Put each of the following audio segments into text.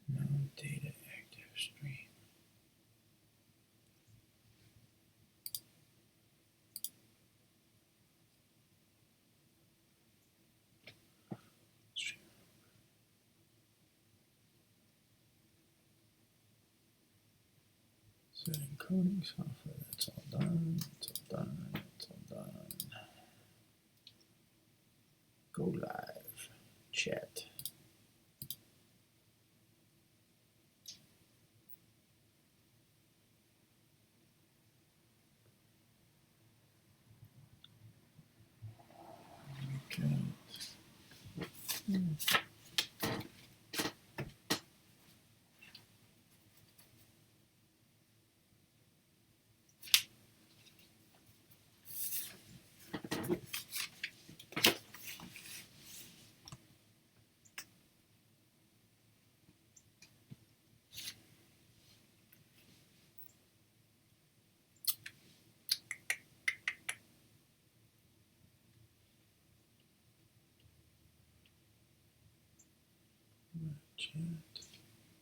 No data active stream. Set encoding software. That's all done. It's all done. It's all done. Go live. Chat. Okay. Chat. No.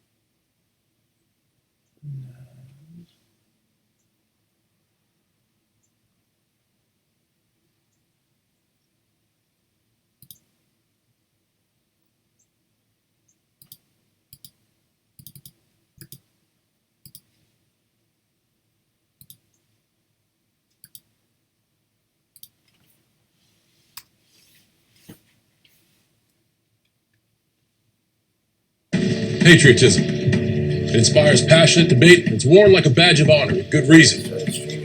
Patriotism. It inspires passionate debate, and it's worn like a badge of honor with good reason.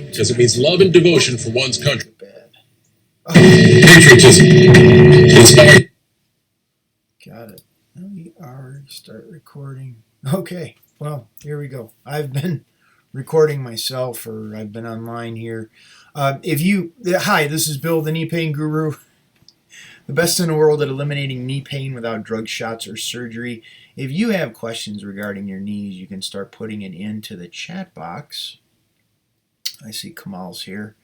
Because it means love and devotion for one's country. Patriotism. It inspires... Got it. We already start recording. Okay, well, here we go. I've been recording myself, or I've been online here. Hi, this is Bill, the knee pain guru. The best in the world at eliminating knee pain without drug shots or surgery. If you have questions regarding your knees, you can start putting it into the chat box. I see Kamal's here.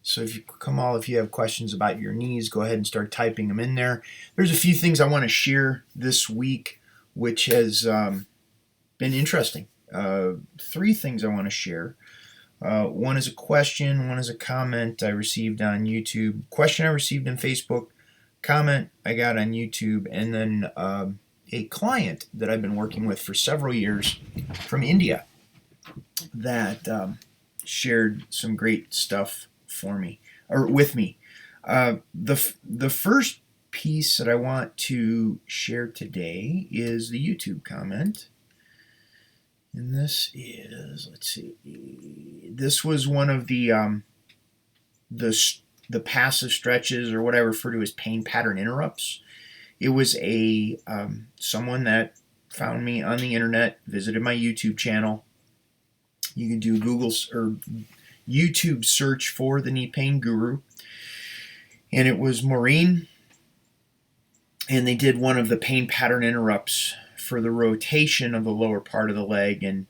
So Kamal, if you have questions about your knees, go ahead and start typing them in there. There's a few things I want to share this week, which has been interesting. 3 things I want to share. One is a question, one is a comment I received on YouTube, question I received on Facebook, comment I got on YouTube, and then a client that I've been working with for several years from India that shared some great stuff for me, or with me. The first piece that I want to share today is the YouTube comment. And this is, let's see, this was one of the passive stretches, or what I refer to as pain pattern interrupts. It was someone that found me on the internet, visited my YouTube channel. You can do Google or YouTube search for the knee pain guru. And it was Maureen. And they did one of the pain pattern interrupts for the rotation of the lower part of the leg. And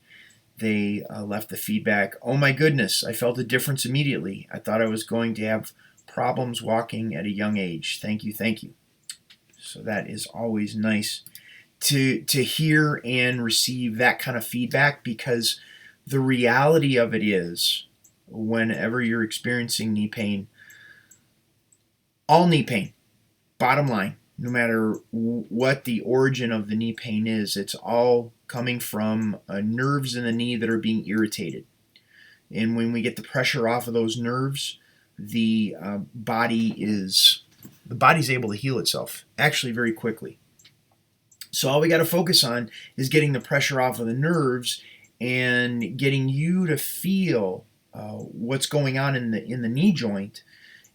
they left the feedback, "Oh my goodness, I felt a difference immediately. I thought I was going to have problems walking at a young age. Thank you, thank you." So that is always nice to hear and receive that kind of feedback, because the reality of it is, whenever you're experiencing knee pain, all knee pain, bottom line, no matter what the origin of the knee pain is, it's all coming from nerves in the knee that are being irritated. And when we get the pressure off of those nerves, the body's able to heal itself, actually very quickly. So all we got to focus on is getting the pressure off of the nerves and getting you to feel what's going on in the knee joint,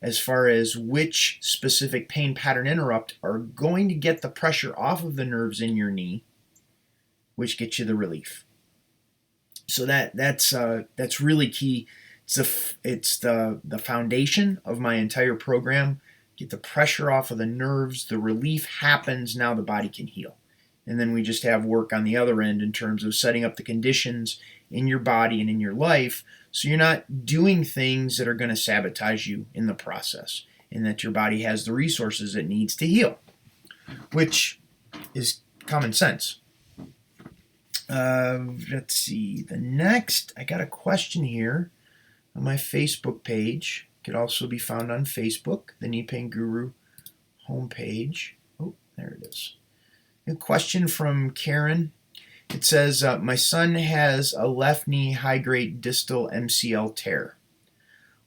as far as which specific pain pattern interrupt are going to get the pressure off of the nerves in your knee, which gets you the relief. So that's really key. It's the foundation of my entire program. Get the pressure off of the nerves, the relief happens, now the body can heal. And then we just have work on the other end in terms of setting up the conditions in your body and in your life so you're not doing things that are going to sabotage you in the process, and that your body has the resources it needs to heal. which is common sense. Let's see. The next, I got a question here on my Facebook page. It could also be found on Facebook, the Knee Pain Guru homepage. Oh, there it is. A question from Karen. It says, my son has a left knee high-grade distal MCL tear.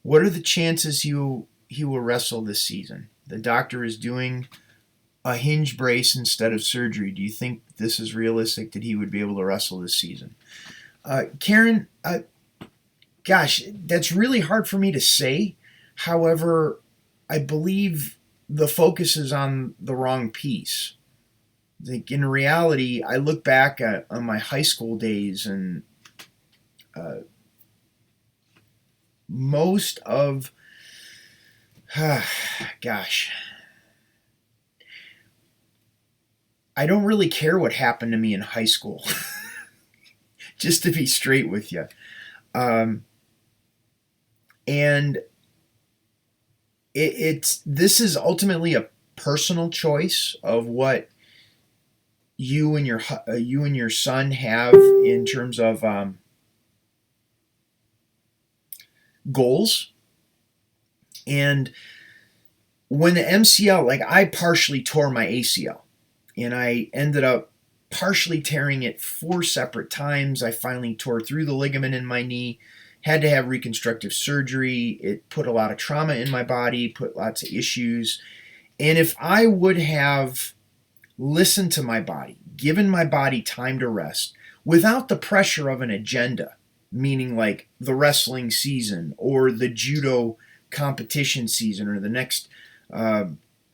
What are the chances he will wrestle this season? The doctor is doing a hinge brace instead of surgery. Do you think this is realistic that he would be able to wrestle this season? Karen, gosh, that's really hard for me to say. However, I believe the focus is on the wrong piece. I think in reality, I look back on my high school days, and most of, gosh, I don't really care what happened to me in high school, just to be straight with you. And this is ultimately a personal choice of what you and your son have in terms of goals. And when the MCL, like I partially tore my ACL, and I ended up partially tearing it 4 separate times. I finally tore through the ligament in my knee, had to have reconstructive surgery. It put a lot of trauma in my body, put lots of issues. And if I would have listened to my body, given my body time to rest, without the pressure of an agenda, meaning like the wrestling season or the judo competition season or the next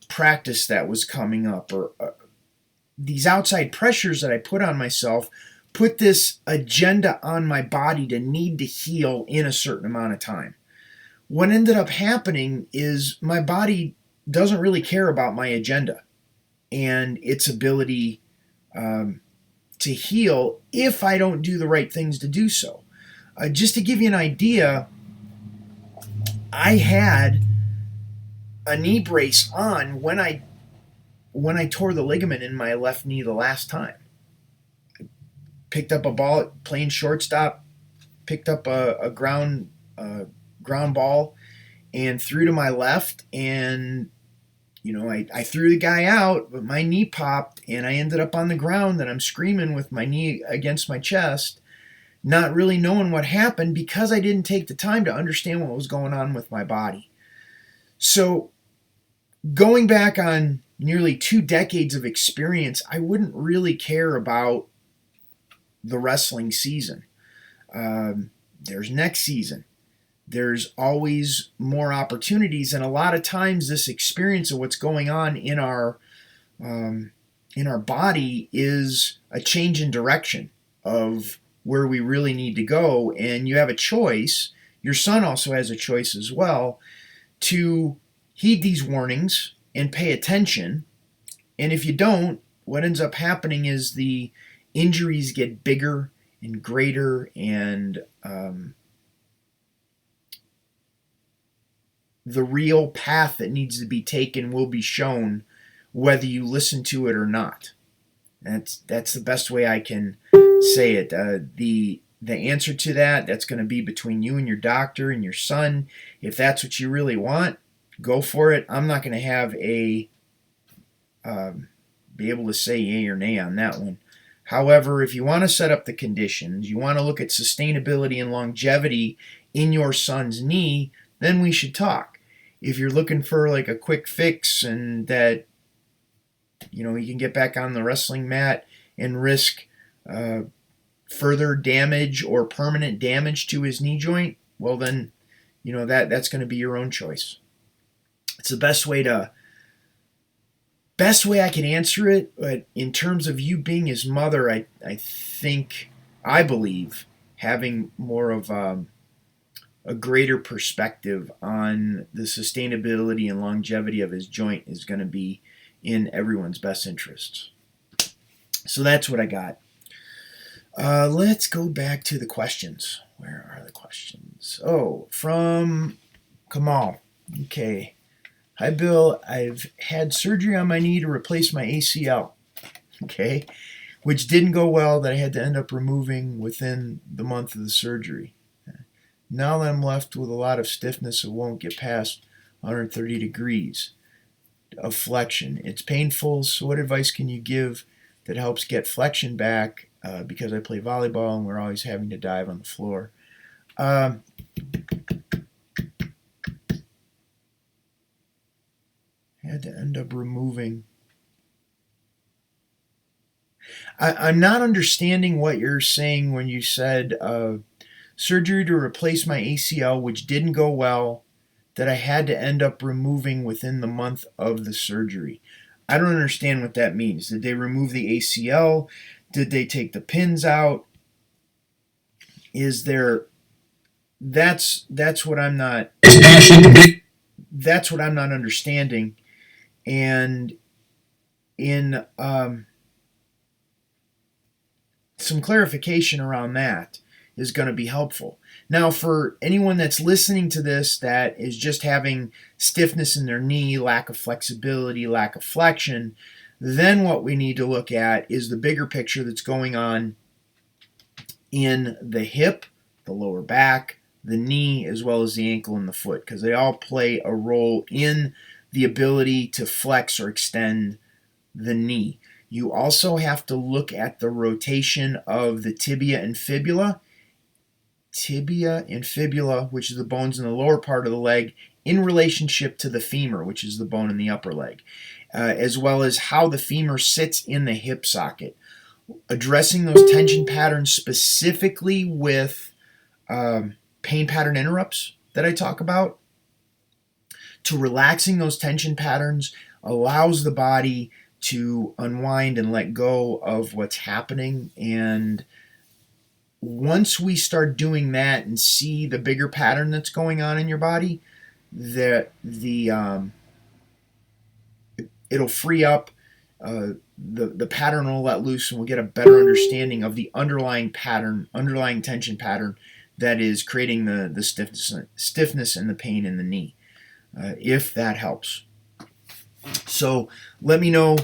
practice that was coming up, or these outside pressures that I put on myself, put this agenda on my body to need to heal in a certain amount of time. What ended up happening is my body doesn't really care about my agenda and its ability to heal if I don't do the right things to do so. Just to give you an idea, I had a knee brace on when I tore the ligament in my left knee the last time. I picked up a ball playing shortstop, picked up a ground ball and threw to my left, and I threw the guy out, but my knee popped and I ended up on the ground, and I'm screaming with my knee against my chest, not really knowing what happened because I didn't take the time to understand what was going on with my body. So going back on nearly 2 decades of experience, I wouldn't really care about the wrestling season. There's next season. There's always more opportunities, and a lot of times this experience of what's going on in our body is a change in direction of where we really need to go. And you have a choice. Your son also has a choice as well to heed these warnings and pay attention. And if you don't, what ends up happening is the injuries get bigger and greater, and the real path that needs to be taken will be shown whether you listen to it or not. That's the best way I can say it. The answer to that's going to be between you and your doctor and your son. If that's what you really want, go for it. I'm not going to have be able to say yay or nay on that one. However, if you want to set up the conditions, you want to look at sustainability and longevity in your son's knee, then we should talk. If you're looking for like a quick fix and that he can get back on the wrestling mat and risk further damage or permanent damage to his knee joint, well then, that's going to be your own choice. It's the best way I can answer it. But in terms of you being his mother, I believe having more of a greater perspective on the sustainability and longevity of his joint is going to be in everyone's best interests. So that's what I got. Let's go back to the questions. Where are the questions? Oh, from Kamal. Okay. Hi, Bill. I've had surgery on my knee to replace my ACL, okay, which didn't go well, that I had to end up removing within the month of the surgery. Now that I'm left with a lot of stiffness, it won't get past 130 degrees of flexion. It's painful, so what advice can you give that helps get flexion back? Because I play volleyball and we're always having to dive on the floor. Um, had to end up removing. I'm not understanding what you're saying when you said surgery to replace my ACL, which didn't go well, that I had to end up removing within the month of the surgery. I don't understand what that means. Did they remove the ACL? Did they take the pins out? Is there that's what I'm not that's what I'm not understanding. And in some clarification around that is going to be helpful. Now, for anyone that's listening to this that is just having stiffness in their knee, lack of flexibility, lack of flexion, then what we need to look at is the bigger picture that's going on in the hip, the lower back, the knee, as well as the ankle and the foot, because they all play a role in the ability to flex or extend the knee. You also have to look at the rotation of the tibia and fibula. Tibia and fibula, which is the bones in the lower part of the leg, in relationship to the femur, which is the bone in the upper leg, as well as how the femur sits in the hip socket. Addressing those tension patterns specifically with pain pattern interrupts that I talk about, to relaxing those tension patterns allows the body to unwind and let go of what's happening. And once we start doing that and see the bigger pattern that's going on in your body, it'll free up. The pattern will let loose, and we'll get a better understanding of the underlying tension pattern that is creating the stiffness and the pain in the knee, if that helps. So let me know,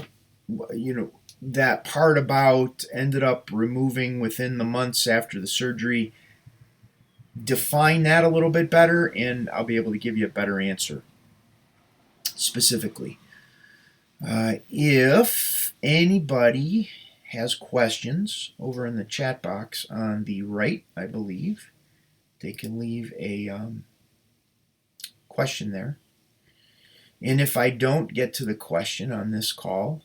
that part about ended up removing within the months after the surgery. Define that a little bit better, and I'll be able to give you a better answer specifically. If anybody has questions over in the chat box on the right, I believe, they can leave a question there. And if I don't get to the question on this call,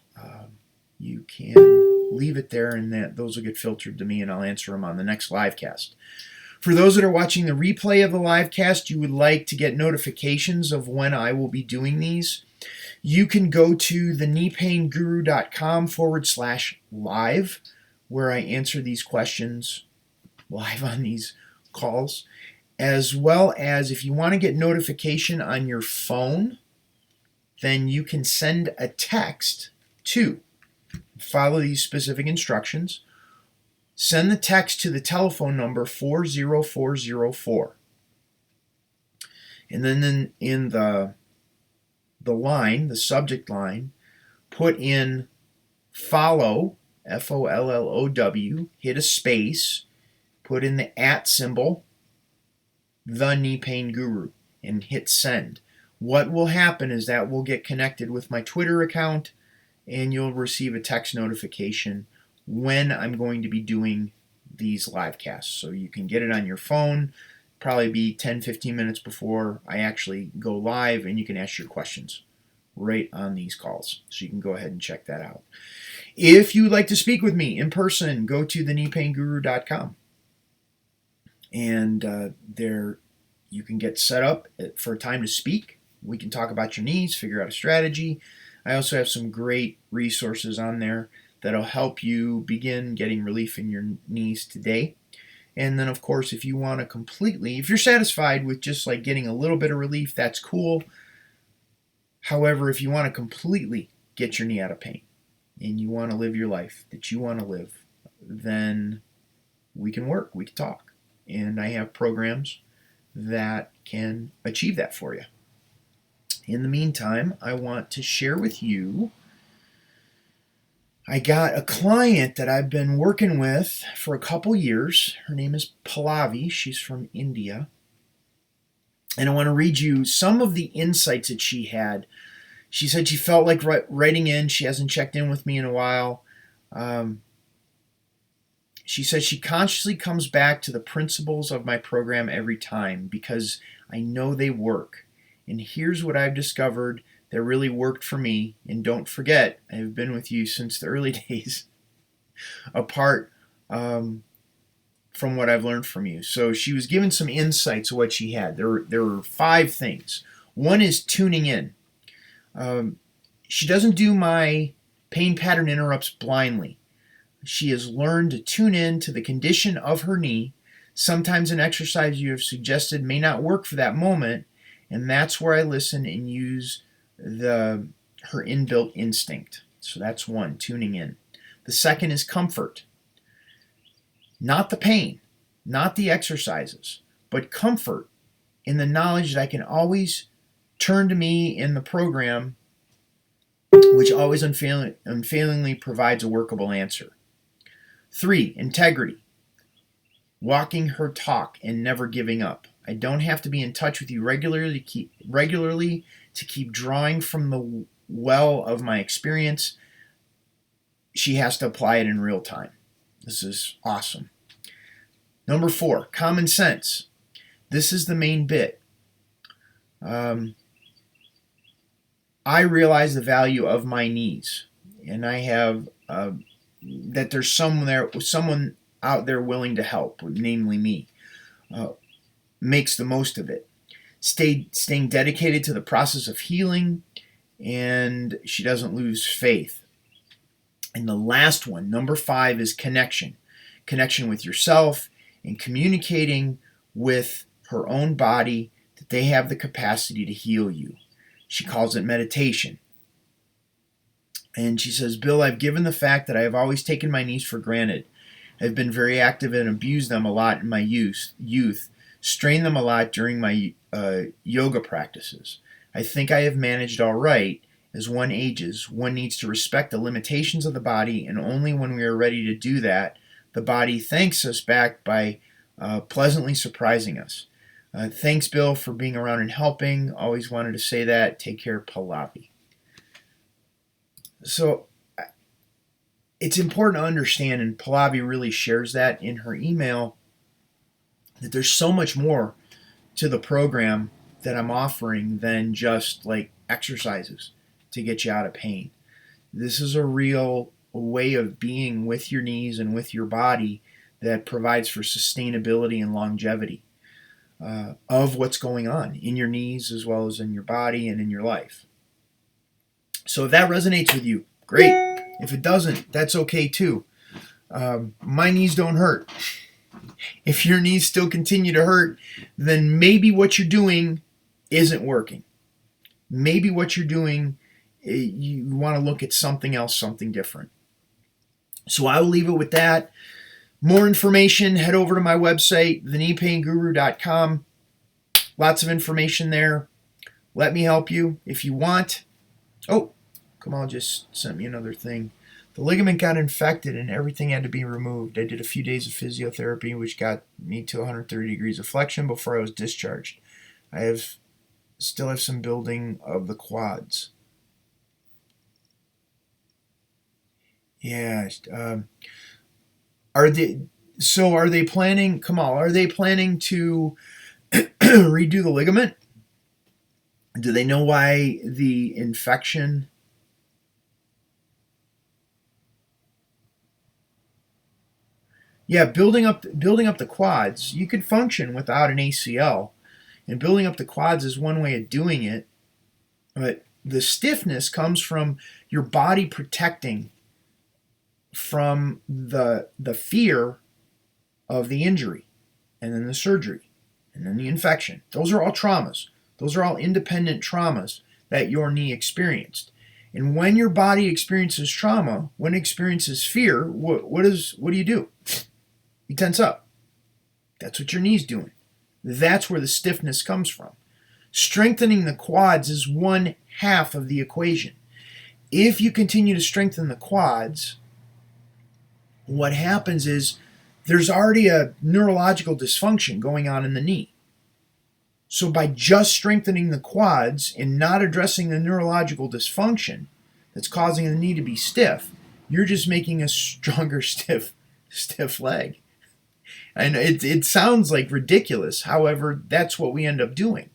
you can leave it there, and those will get filtered to me, and I'll answer them on the next live cast. For those that are watching the replay of the live cast, you would like to get notifications of when I will be doing these, you can go to thekneepainguru.com/live, where I answer these questions live on these calls, as well as if you want to get notification on your phone, then you can send a text to follow these specific instructions. Send the text to the telephone number 40404. And then in the line, the subject line, put in follow, FOLLOW, hit a space, put in the @ symbol, the Knee Pain Guru, and hit send. What will happen is that will get connected with my Twitter account, and you'll receive a text notification when I'm going to be doing these live casts. So you can get it on your phone, probably be 10-15 minutes before I actually go live, and you can ask your questions right on these calls. So you can go ahead and check that out. If you'd like to speak with me in person, go to thekneepainguru.com. And there you can get set up for a time to speak. We can talk about your knees, figure out a strategy. I also have some great resources on there that'll help you begin getting relief in your knees today. And then, of course, if you want to if you're satisfied with just like getting a little bit of relief, that's cool. However, if you want to completely get your knee out of pain and you want to live your life that you want to live, then we can talk. And I have programs that can achieve that for you. In the meantime, I want to share with you, I got a client that I've been working with for a couple years. Her name is Pallavi. She's from India. And I want to read you some of the insights that she had. She said she felt like writing in. She hasn't checked in with me in a while. She said she consciously comes back to the principles of my program every time because I know they work. And here's what I've discovered that really worked for me. And don't forget, I've been with you since the early days, apart from what I've learned from you. So she was given some insights of what she had. There were 5 things. One is tuning in. She doesn't do my pain pattern interrupts blindly. She has learned to tune in to the condition of her knee. Sometimes an exercise you have suggested may not work for that moment, and that's where I listen and use her inbuilt instinct. So that's one, tuning in. The second is comfort. Not the pain, not the exercises, but comfort in the knowledge that I can always turn to me in the program, which always unfailingly provides a workable answer. 3, integrity. Walking her talk and never giving up. I don't have to be in touch with you regularly to keep drawing from the well of my experience. She has to apply it in real time. This is awesome. Number 4, common sense. This is the main bit. I realize the value of my knees, and I have that there's someone out there willing to help, namely me. Makes the most of it. Staying dedicated to the process of healing, and she doesn't lose faith. And the last one, number 5, is connection. Connection with yourself and communicating with her own body that they have the capacity to heal you. She calls it meditation. And she says, Bill, I've given the fact that I have always taken my knees for granted. I've been very active and abused them a lot in my youth, strained them a lot during my yoga practices. I think I have managed all right. As one ages, one needs to respect the limitations of the body, and only when we are ready to do that, the body thanks us back by pleasantly surprising us. Thanks, Bill, for being around and helping. Always wanted to say that. Take care, Pallavi. So it's important to understand, and Pallavi really shares that in her email, that there's so much more to the program that I'm offering than just like exercises to get you out of pain. This is a real way of being with your knees and with your body that provides for sustainability and longevity of what's going on in your knees as well as in your body and in your life. So if that resonates with you, great. If it doesn't, that's okay too. My knees don't hurt. If your knees still continue to hurt, then maybe what you're doing isn't working. Maybe what you're doing, you want to look at something else, something different. So I will leave it with that. More information, head over to my website, thekneepainguru.com. Lots of information there. Let me help you if you want. Oh, Kamal just sent me another thing. The ligament got infected and everything had to be removed. I did a few days of physiotherapy, which got me to 130 degrees of flexion before I was discharged. I still have some building of the quads. Yeah. Are they planning, Kamal, are they planning to redo the ligament? Do they know why the infection? Yeah, building up the quads, you could function without an ACL, and building up the quads is one way of doing it. But the stiffness comes from your body protecting from the fear of the injury, and then the surgery, and then the infection. Those are all traumas. Those are all independent traumas that your knee experienced. And when your body experiences trauma, when it experiences fear, what do you do? You tense up. That's what your knee's doing. That's where the stiffness comes from. Strengthening the quads is one half of the equation. If you continue to strengthen the quads, what happens is there's already a neurological dysfunction going on in the knee. So by just strengthening the quads and not addressing the neurological dysfunction that's causing the knee to be stiff, you're just making a stronger, stiff leg. And it sounds like ridiculous. However, that's what we end up doing.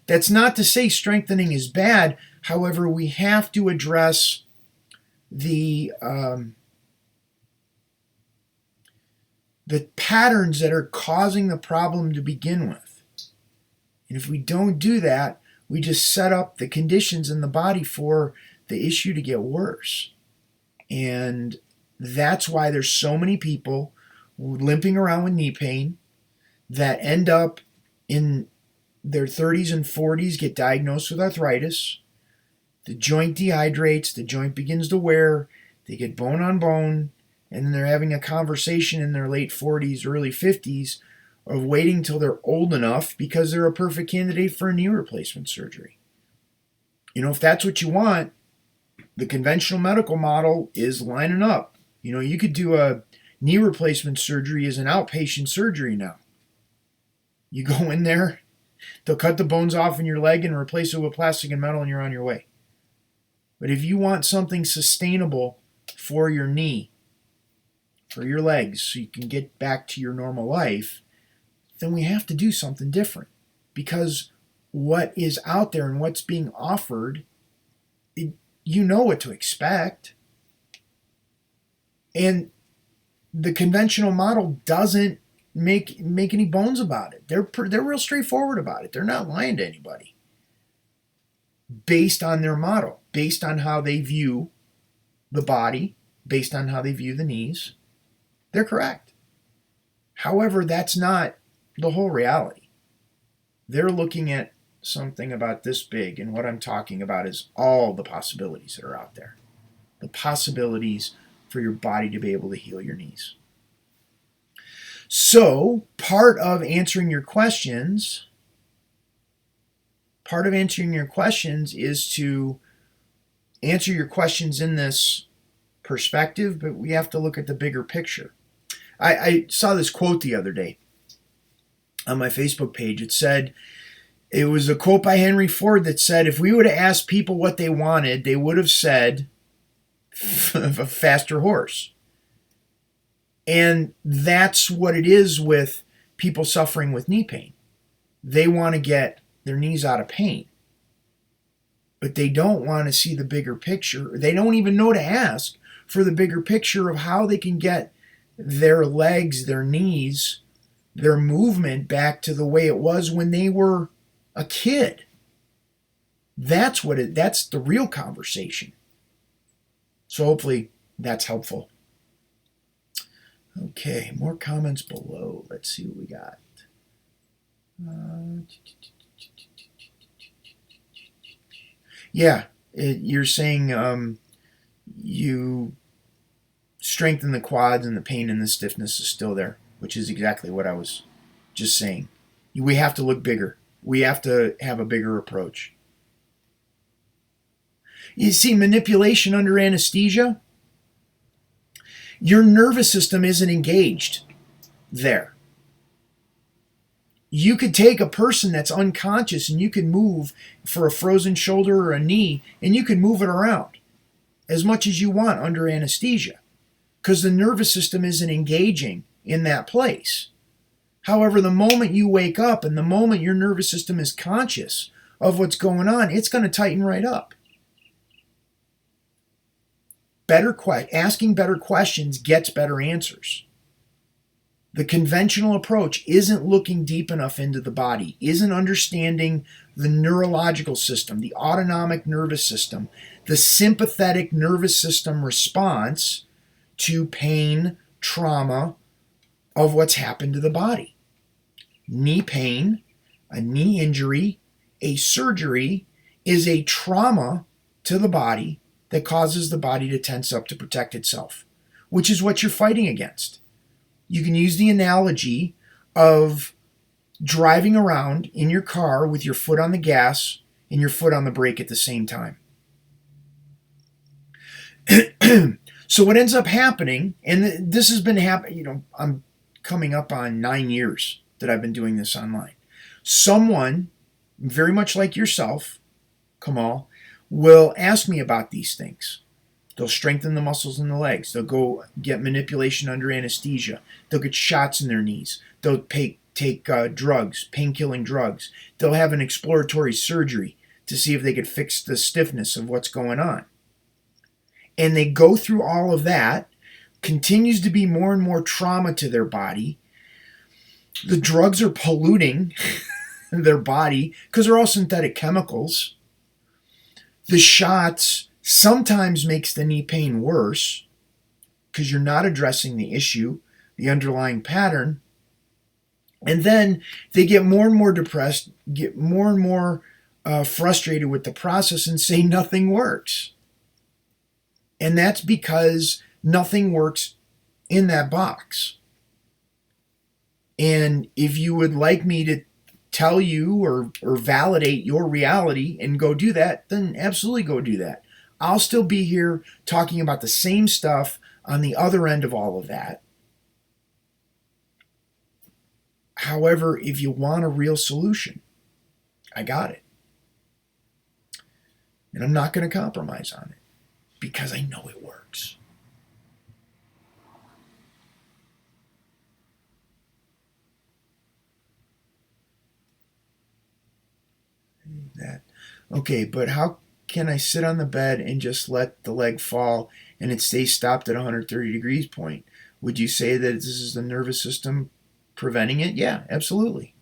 That's not to say strengthening is bad. However, we have to address the patterns that are causing the problem to begin with. And if we don't do that, we just set up the conditions in the body for the issue to get worse. And that's why there's so many people limping around with knee pain that end up in their 30s and 40s, get diagnosed with arthritis. The joint dehydrates, the joint begins to wear, they get bone on bone, and then they're having a conversation in their late 40s, early 50s of waiting till they're old enough because they're a perfect candidate for a knee replacement surgery. You know, if that's what you want, the conventional medical model is lining up. You know, you could do a knee replacement surgery as an outpatient surgery now. You go in there, they'll cut the bones off in your leg and replace it with plastic and metal, and you're on your way. But if you want something sustainable for your knee, for your legs, so you can get back to your normal life, then we have to do something different. Because what is out there and what's being offered, you know what to expect. And the conventional model doesn't make any bones about it. They're real straightforward about it. They're not lying to anybody. Based on their model, based on how they view the body, based on how they view the knees, they're correct. However, that's not the whole reality. They're looking at something about this big, and what I'm talking about is all the possibilities that are out there. The possibilities for your body to be able to heal your knees. So, part of answering your questions is to answer your questions in this perspective, but we have to look at the bigger picture. I saw this quote the other day on my Facebook page. It was a quote by Henry Ford that said, if we would have asked people what they wanted, they would have said a faster horse. And that's what it is with people suffering with knee pain. They want to get their knees out of pain, but they don't want to see the bigger picture. They don't even know to ask for the bigger picture of how they can get their legs, their knees, their movement back to the way it was when they were a kid. That's the real conversation. So hopefully that's helpful. Okay, more comments below. Let's see what we got. You're saying you strengthen the quads and the pain and the stiffness is still there, which is exactly what I was just saying. We have to look bigger. We have to have a bigger approach. You see, manipulation under anesthesia, your nervous system isn't engaged there. You could take a person that's unconscious and you can move for a frozen shoulder or a knee, and you can move it around as much as you want under anesthesia because the nervous system isn't engaging in that place. However, the moment you wake up and the moment your nervous system is conscious of what's going on, it's going to tighten right up. Asking better questions gets better answers. The conventional approach isn't looking deep enough into the body, isn't understanding the neurological system, the autonomic nervous system, the sympathetic nervous system response to pain, trauma of what's happened to the body. Knee pain, a knee injury, a surgery is a trauma to the body that causes the body to tense up to protect itself, which is what you're fighting against. You can use the analogy of driving around in your car with your foot on the gas and your foot on the brake at the same time. So what ends up happening, and this has been happening, I'm coming up on 9 years that I've been doing this online. Someone, very much like yourself, Kamal, will ask me about these things. They'll strengthen the muscles in the legs. They'll go get manipulation under anesthesia. They'll get shots in their knees. They'll take drugs, pain-killing drugs. They'll have an exploratory surgery to see if they could fix the stiffness of what's going on. And they go through all of that, continues to be more and more trauma to their body. The drugs are polluting their body because they're all synthetic chemicals. The shots sometimes makes the knee pain worse because you're not addressing the issue, the underlying pattern. And then they get more and more depressed, get more and more frustrated with the process and say nothing works. And that's because nothing works in that box. And if you would like me to tell you or validate your reality and go do that, then absolutely go do that. I'll still be here talking about the same stuff on the other end of all of that. However, if you want a real solution, I got it. And I'm not going to compromise on it because I know it works. That. Okay, but how can I sit on the bed and just let the leg fall and it stays stopped at 130 degrees point? Would you say that this is the nervous system preventing it? Yeah, absolutely.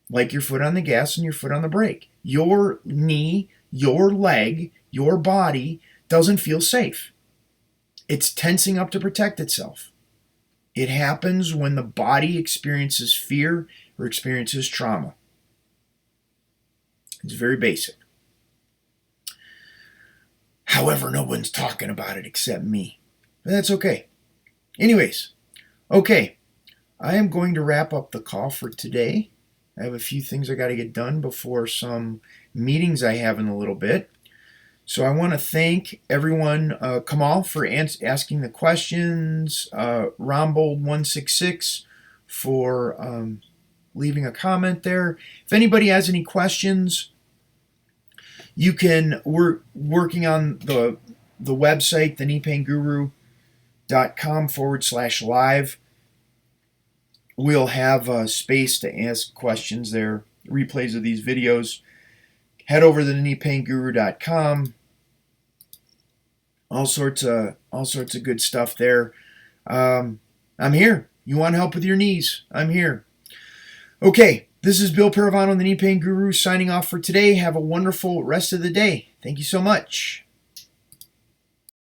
Like your foot on the gas and your foot on the brake. Your knee, your leg, your body doesn't feel safe. It's tensing up to protect itself. It happens when the body experiences fear or experiences trauma. It's very basic. However, no one's talking about it except me. But that's okay. Anyways, okay. I am going to wrap up the call for today. I have a few things I got to get done before some meetings I have in a little bit. So I want to thank everyone, Kamal, for asking the questions, Rombold166 for leaving a comment there. If anybody has any questions, we're working on the website, the kneepainguru.com/live. We'll have a space to ask questions there, replays of these videos. Head over to the kneepainguru.com. All sorts of good stuff there. I'm here. You want help with your knees? I'm here. Okay, this is Bill Paravano, the Knee Pain Guru, signing off for today. Have a wonderful rest of the day. Thank you so much.